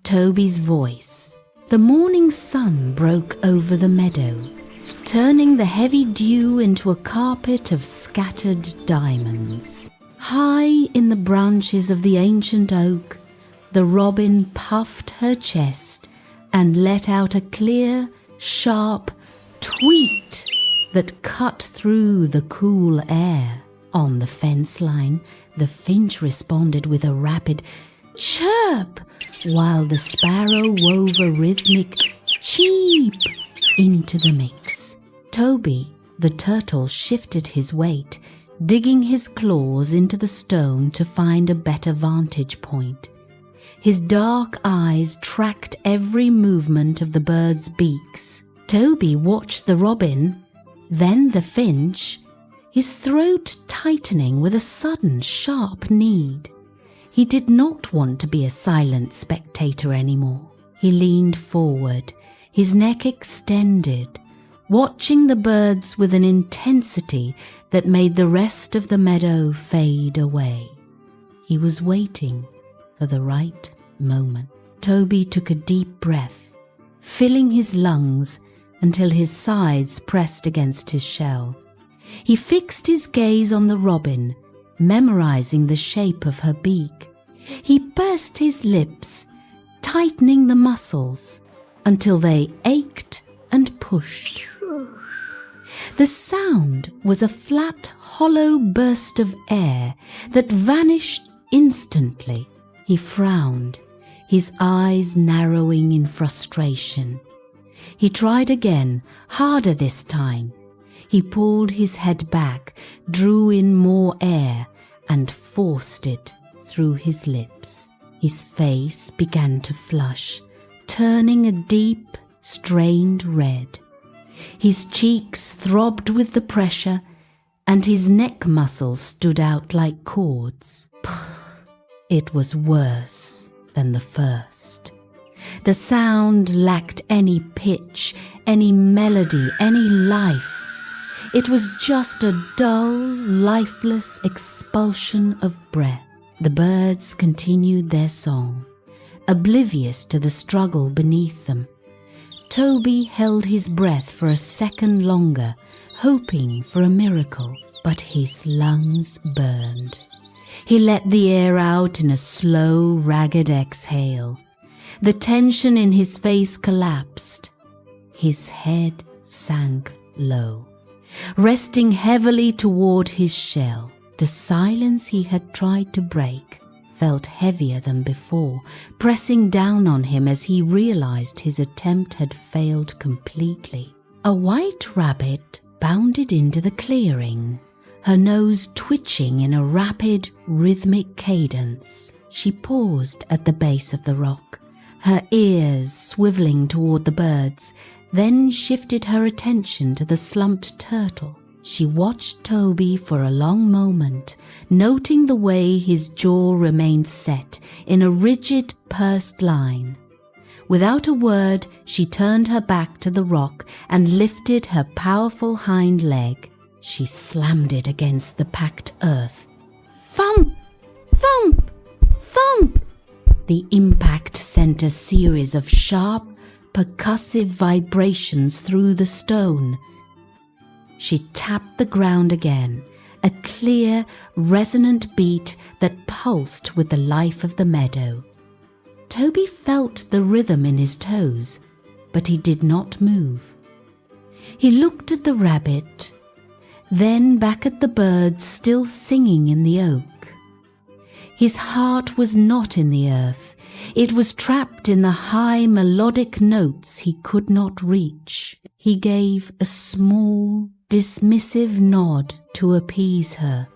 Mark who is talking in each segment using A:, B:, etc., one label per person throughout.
A: Toby's voice. The morning sun broke over the meadow, turning the heavy dew into a carpet of scattered diamonds. High in the branches of the ancient oak, the robin puffed her chest and let out a clear, sharp tweet that cut through the cool air. On the fence line, the finch responded with a rapid chirp, while the sparrow wove a rhythmic cheep into the mix. Toby, the turtle, shifted his weight, digging his claws into the stone to find a better vantage point. His dark eyes tracked every movement of the birds' beaks. Toby watched the robin, then the finch, his throat tightening with a sudden sharp need. He did not want to be a silent spectator anymore. He leaned forward, his neck extended, watching the birds with an intensity that made the rest of the meadow fade away. He was waiting for the right moment. Toby took a deep breath, filling his lungs until his sides pressed against his shell. He fixed his gaze on the robin, memorizing the shape of her beak. He pursed his lips, tightening the muscles until they ached and pushed. The sound was a flat, hollow burst of air that vanished instantly. He frowned, his eyes narrowing in frustration. He tried again, harder this time. He pulled his head back, drew in more air, and forced it through his lips. His face began to flush, turning a deep, strained red. His cheeks throbbed with the pressure, and his neck muscles stood out like cords. It was worse than the first. The sound lacked any pitch, any melody, any life. It was just a dull, lifeless expulsion of breath. The birds continued their song, oblivious to the struggle beneath them. Toby held his breath for a second longer, hoping for a miracle, but his lungs burned. He let the air out in a slow, ragged exhale. The tension in his face collapsed. His head sank low, resting heavily toward his shell. The silence he had tried to break felt heavier than before, pressing down on him as he realized his attempt had failed completely. A white rabbit bounded into the clearing, her nose twitching in a rapid, rhythmic cadence. She paused at the base of the rock, her ears swiveling toward the birds, then shifted her attention to the slumped turtle. She watched Toby for a long moment, noting the way his jaw remained set in a rigid, pursed line. Without a word, she turned her back to the rock and lifted her powerful hind leg. She slammed it against the packed earth. Thump! Thump! Thump! The impact sent a series of sharp, percussive vibrations through the stone. She tapped the ground again, a clear, resonant beat that pulsed with the life of the meadow. Toby felt the rhythm in his toes, but he did not move. He looked at the rabbit, then back at the birds still singing in the oak. His heart was not in the earth. It was trapped in the high melodic notes he could not reach. He gave a small, dismissive nod to appease her,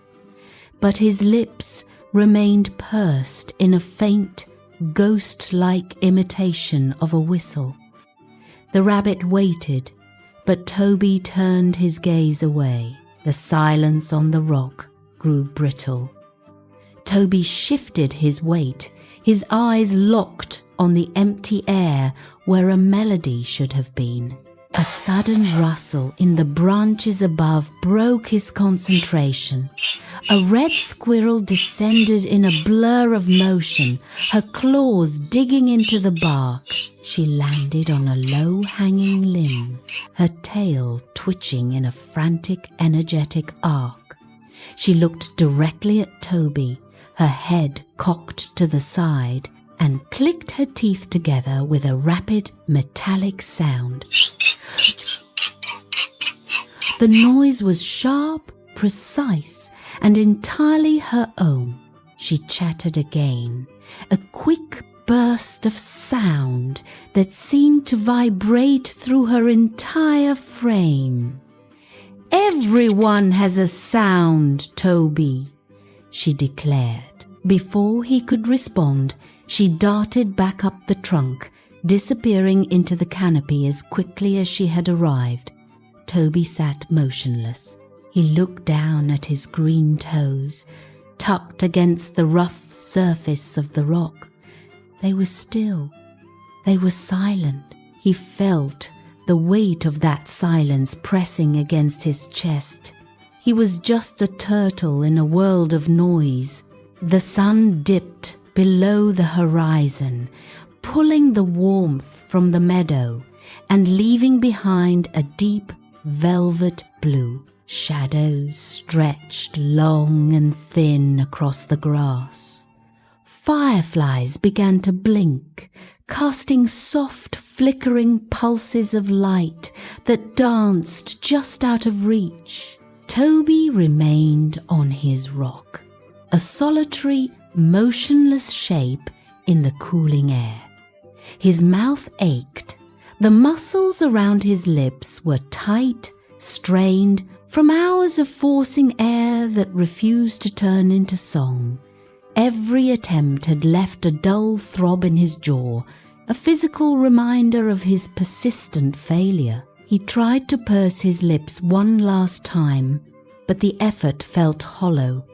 A: but his lips remained pursed in a faint, ghost-like imitation of a whistle. The rabbit waited, but Toby turned his gaze away. The silence on the rock grew brittle. Toby shifted his weight, his eyes locked on the empty air where a melody should have been. A sudden rustle in the branches above broke his concentration. A red squirrel descended in a blur of motion, her claws digging into the bark. She landed on a low-hanging limb, her tail twitching in a frantic, energetic arc. She looked directly at Toby, her head cocked to the side, and clicked her teeth together with a rapid, metallic sound. The noise was sharp, precise, and entirely her own. She chattered again, a quick burst of sound that seemed to vibrate through her entire frame. "Everyone has a sound, Toby," she declared. Before he could respond, she darted back up the trunk, disappearing into the canopy as quickly as she had arrived. Toby sat motionless. He looked down at his green toes, tucked against the rough surface of the rock. They were still. They were silent. He felt the weight of that silence pressing against his chest. He was just a turtle in a world of noise. The sun dipped below the horizon, pulling the warmth from the meadow and leaving behind a deep velvet blue. Shadows stretched long and thin across the grass. Fireflies began to blink, casting soft, flickering pulses of light that danced just out of reach. Toby remained on his rock, a solitary, motionless shape in the cooling air. His mouth ached. The muscles around his lips were tight, strained from hours of forcing air that refused to turn into song. Every attempt had left a dull throb in his jaw, a physical reminder of his persistent failure. He tried to purse his lips one last time, but the effort felt hollow.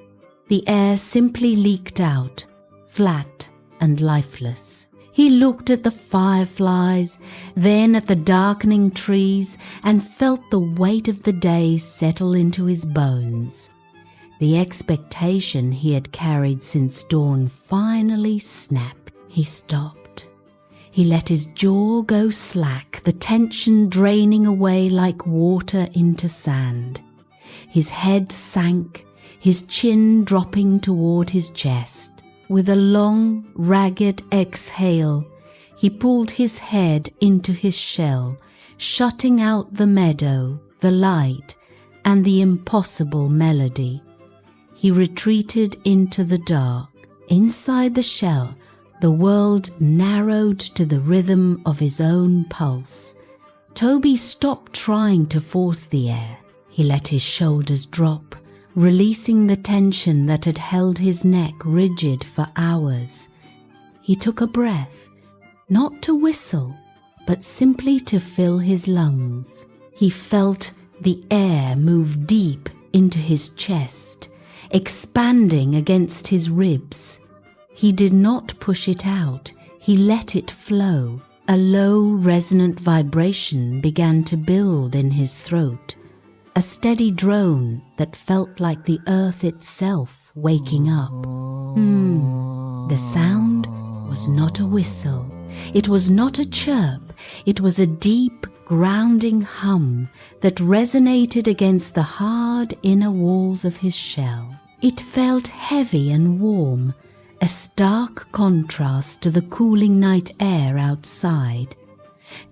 A: The air simply leaked out, flat and lifeless. He looked at the fireflies, then at the darkening trees, and felt the weight of the day settle into his bones. The expectation he had carried since dawn finally snapped. He stopped. He let his jaw go slack, the tension draining away like water into sand. His head sank, his chin dropping toward his chest. With a long, ragged exhale, he pulled his head into his shell, shutting out the meadow, the light, and the impossible melody. He retreated into the dark. Inside the shell, the world narrowed to the rhythm of his own pulse. Toby stopped trying to force the air. He let his shoulders drop, releasing the tension that had held his neck rigid for hours. He took a breath, not to whistle, but simply to fill his lungs. He felt the air move deep into his chest, expanding against his ribs. He did not push it out, he let it flow. A low, resonant vibration began to build in his throat. A steady drone that felt like the earth itself waking up. The sound was not a whistle. It was not a chirp. It was a deep, grounding hum that resonated against the hard inner walls of his shell. It felt heavy and warm, a stark contrast to the cooling night air outside.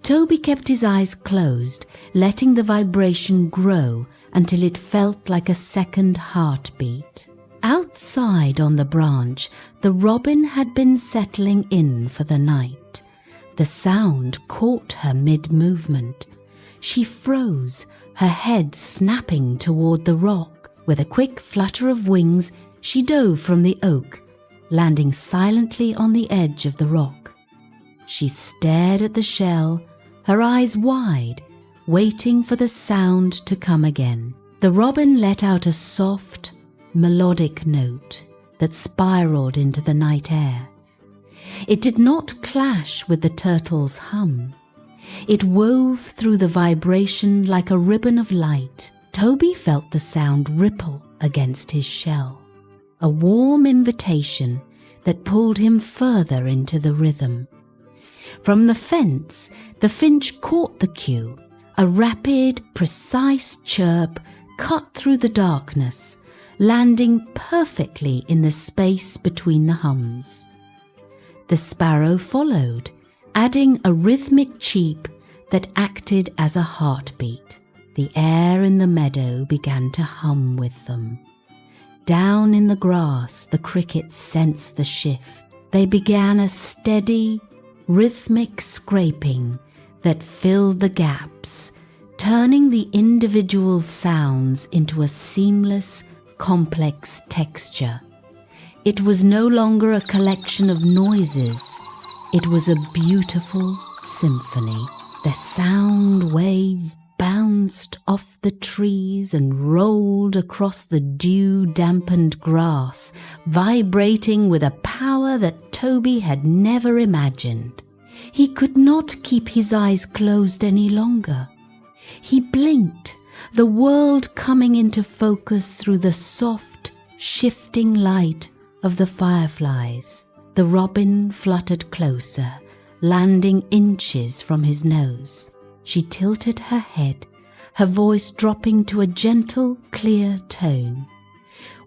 A: Toby kept his eyes closed, letting the vibration grow until it felt like a second heartbeat. Outside on the branch, the robin had been settling in for the night. The sound caught her mid-movement. She froze, her head snapping toward the rock. With a quick flutter of wings, she dove from the oak, landing silently on the edge of the rock. She stared at the shell, her eyes wide, waiting for the sound to come again. The robin let out a soft, melodic note that spiraled into the night air. It did not clash with the turtle's hum. It wove through the vibration like a ribbon of light. Toby felt the sound ripple against his shell, a warm invitation that pulled him further into the rhythm. From the fence, the finch caught the cue. A rapid, precise chirp cut through the darkness, landing perfectly in the space between the hums. The sparrow followed, adding a rhythmic cheep that acted as a heartbeat. The air in the meadow began to hum with them. Down in the grass, the crickets sensed the shift. They began a steady, rhythmic scraping that filled the gaps, turning the individual sounds into a seamless, complex texture. It was no longer a collection of noises. It was a beautiful symphony. The sound waves bounced off the trees and rolled across the dew-dampened grass, vibrating with a power that Toby had never imagined. He could not keep his eyes closed any longer. He blinked, the world coming into focus through the soft, shifting light of the fireflies. The robin fluttered closer, landing inches from his nose. She tilted her head, her voice dropping to a gentle, clear tone.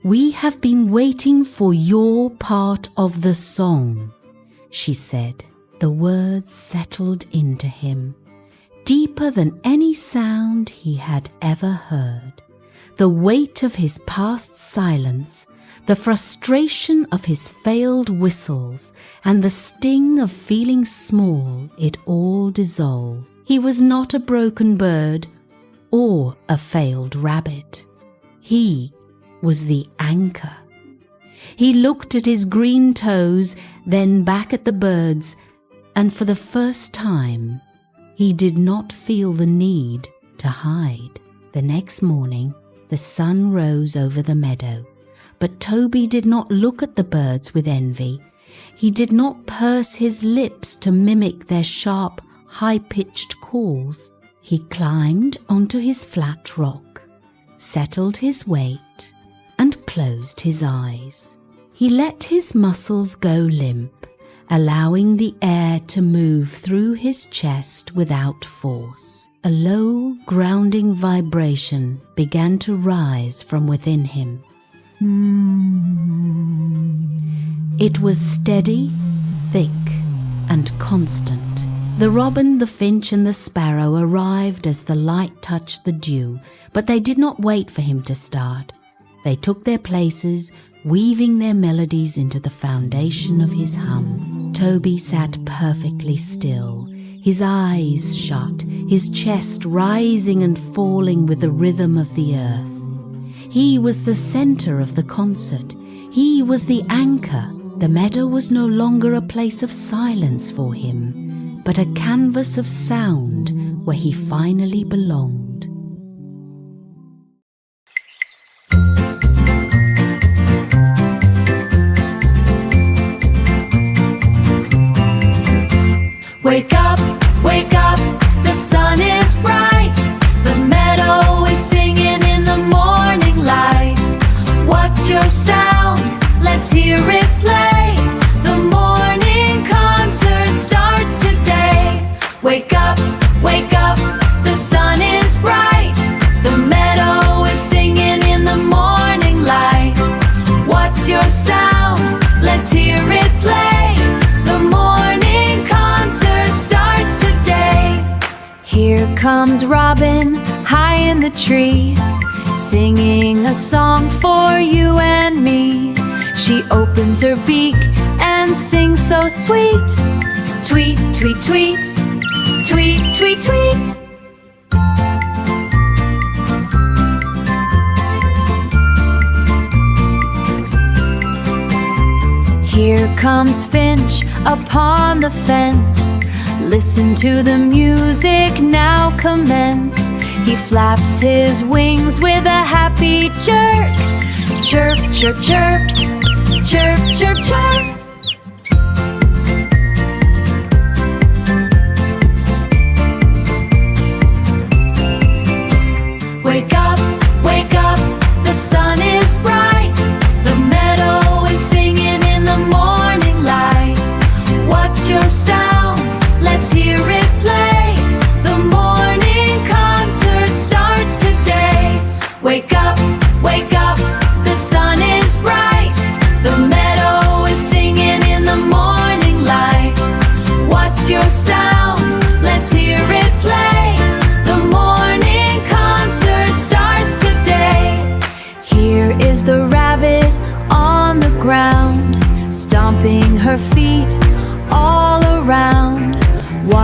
A: "We have been waiting for your part of the song," she said. The words settled into him, deeper than any sound he had ever heard. The weight of his past silence, the frustration of his failed whistles, and the sting of feeling small, it all dissolved. He was not a broken bird or a failed rabbit. He was the anchor. He looked at his green toes, then back at the birds, and for the first time, he did not feel the need to hide. The next morning, the sun rose over the meadow, but Toby did not look at the birds with envy. He did not purse his lips to mimic their sharp, high-pitched calls. He climbed onto his flat rock, settled his weight, and closed his eyes. He let his muscles go limp, allowing the air to move through his chest without force. A low, grounding vibration began to rise from within him. It was steady, thick, and constant. The robin, the finch, and the sparrow arrived as the light touched the dew, but they did not wait for him to start. They took their places, weaving their melodies into the foundation of his hum. Toby sat perfectly still, his eyes shut, his chest rising and falling with the rhythm of the earth. He was the center of the concert. He was the anchor. The meadow was no longer a place of silence for him, but a canvas of sound where he finally belonged.
B: Wake up, the sun is bright. The meadow is singing in the morning light. What's your sound? Let's hear it play. The morning concert starts today. Wake up, the sun is bright. The meadow is singing in the morning light. What's your sound? Let's hear it play. The morning concert starts today. Here comes Robin, high in the tree, singing a song for you and me. She opens her beak and sings so sweet. Tweet, tweet, tweet, tweet, tweet, tweet. Here comes Finch upon the fence. Listen to the music now commence. He flaps his wings with a happy jerk. Chirp, chirp, chirp, chirp, chirp, chirp.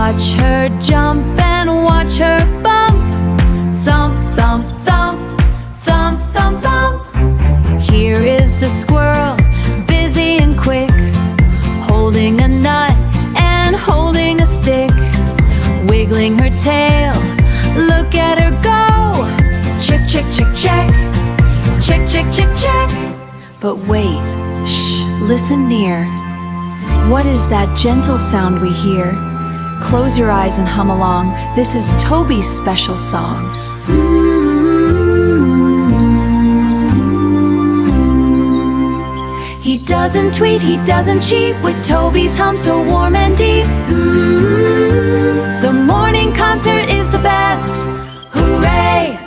B: Watch her jump and watch her bump. Thump, thump, thump, thump, thump, thump. Here is the squirrel, busy and quick, holding a nut and holding a stick, wiggling her tail. Look at her go. Check, check, check, check. Check, check, check, check. But wait, shh, listen near. What is that gentle sound we hear? Close your eyes and hum along. This is Toby's special song. He doesn't tweet, he doesn't cheat, with Toby's hum so warm and deep. The morning concert is the best. Hooray!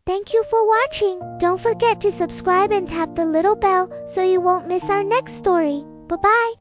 C: Thank you for watching. Don't forget to subscribe and tap the little bell so you won't miss our next story. Bye-bye.